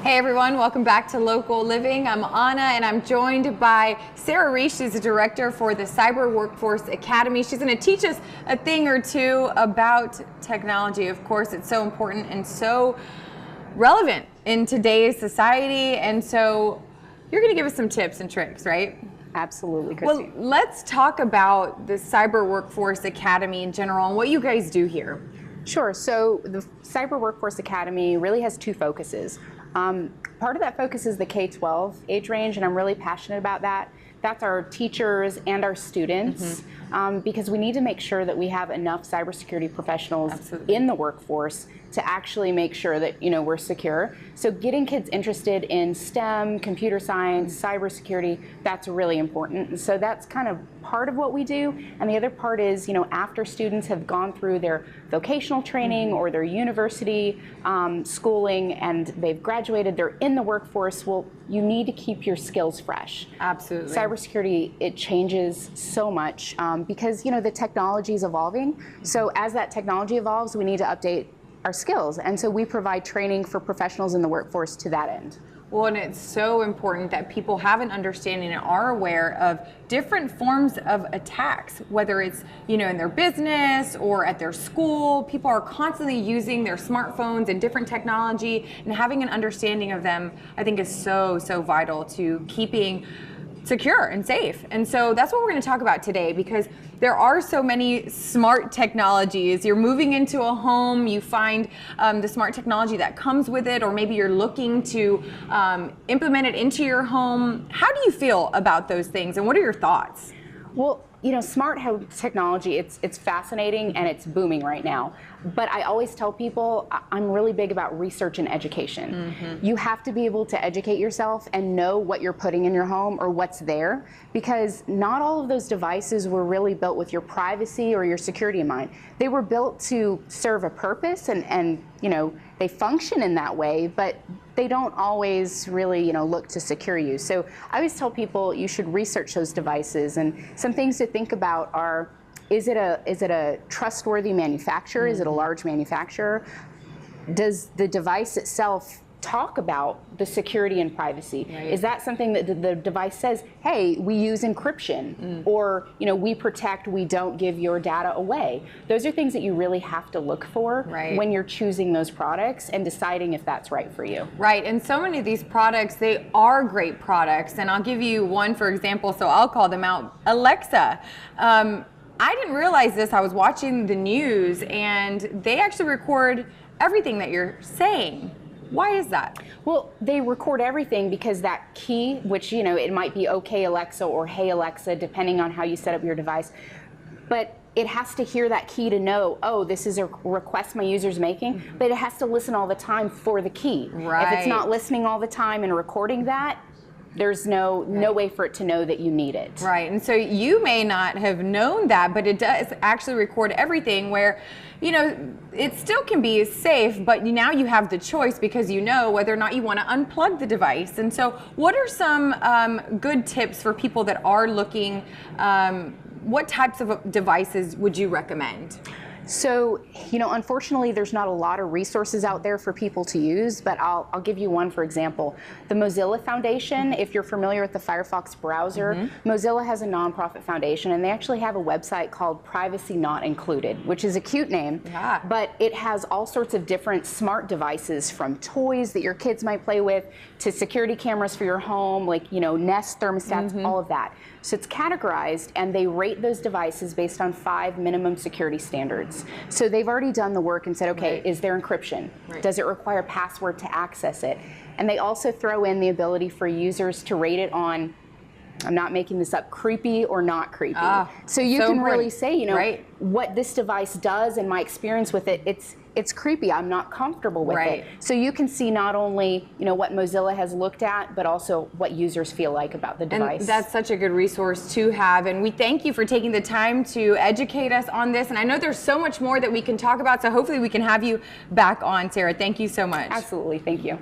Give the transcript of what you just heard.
Hey everyone, welcome back to Local Living. I'm Anna and I'm joined by Sarah Rees. She's the director for the Cyber Workforce Academy. She's going to teach us a thing or two about technology. Of course, it's so important and so relevant in today's society. And so you're going to give us some tips and tricks, right? Absolutely, Christy. Well, let's talk about the Cyber Workforce Academy in general and what you guys do here. Sure. So the Cyber Workforce Academy really has two focuses. Part of that focus is the K-12 age range, and I'm really passionate about that. That's our teachers and our students, because we need to make sure that we have enough cybersecurity professionals in the workforce to actually make sure that we're secure. So getting kids interested in STEM, computer science, cybersecurity, that's really important. And so that's kind of part of what we do. And the other part is, after students have gone through their vocational training or their university schooling and they've graduated, they're in the workforce, well, you need to keep your skills fresh. Absolutely. Cybersecurity, it changes so much because the technology is evolving. So as that technology evolves, we need to update our skills. And so we provide training for professionals in the workforce to that end. Well, and it's so important that people have an understanding and are aware of different forms of attacks, whether it's, in their business or at their school. People are constantly using their smartphones and different technology, and having an understanding of them, I think, is so vital to keeping secure and safe. And so that's what we're going to talk about today, because there are so many smart technologies. You're moving into a home, you find the smart technology that comes with it, or maybe you're looking to implement it into your home. How do you feel about those things, and what are your thoughts? Well, smart home technology, it's fascinating and it's booming right now. But I always tell people I'm really big about research and education. You have to be able to educate yourself and know what you're putting in your home or what's there, because not all of those devices were really built with your privacy or your security in mind. They were built to serve a purpose and they function in that way, but they don't always really look to secure you. So I always tell people you should research those devices, and some things to think about are, is it a trustworthy manufacturer? Is it a large manufacturer? Does the device itself talk about the security and privacy? Right. Is that something that the device says, hey, we use encryption, or we protect, we don't give your data away? Those are things that you really have to look for when you're choosing those products and deciding if that's right for you. Right, and so many of these products, they are great products, and I'll give you one for example, so I'll call them out. Alexa. I didn't realize this. I was watching the news and they actually record everything that you're saying. Why is that? Well, they record everything because that key, which, it might be OK Alexa or Hey Alexa, depending on how you set up your device, but it has to hear that key to know, oh, this is a request my user's making, but it has to listen all the time for the key. If it's not listening all the time and recording that, there's no way for it to know that you need it. Right, and so you may not have known that, but it does actually record everything where, it still can be safe, but now you have the choice because you know whether or not you want to unplug the device. And so what are some good tips for people that are looking, what types of devices would you recommend? So, unfortunately, there's not a lot of resources out there for people to use, but I'll give you one, for example. The Mozilla Foundation, if you're familiar with the Firefox browser, Mozilla has a nonprofit foundation, and they actually have a website called Privacy Not Included, which is a cute name, but it has all sorts of different smart devices, from toys that your kids might play with to security cameras for your home, like, Nest thermostats, all of that. So it's categorized, and they rate those devices based on 5 minimum security standards. So they've already done the work and said, okay, is there encryption? Does it require a password to access it? And they also throw in the ability for users to rate it on, I'm not making this up, creepy or not creepy. So you can really say, what this device does and my experience with it, it's creepy. I'm not comfortable with it. So you can see not only what Mozilla has looked at, but also what users feel like about the device. And that's such a good resource to have. And we thank you for taking the time to educate us on this. And I know there's so much more that we can talk about, so hopefully we can have you back on, Sarah. Thank you so much. Absolutely. Thank you.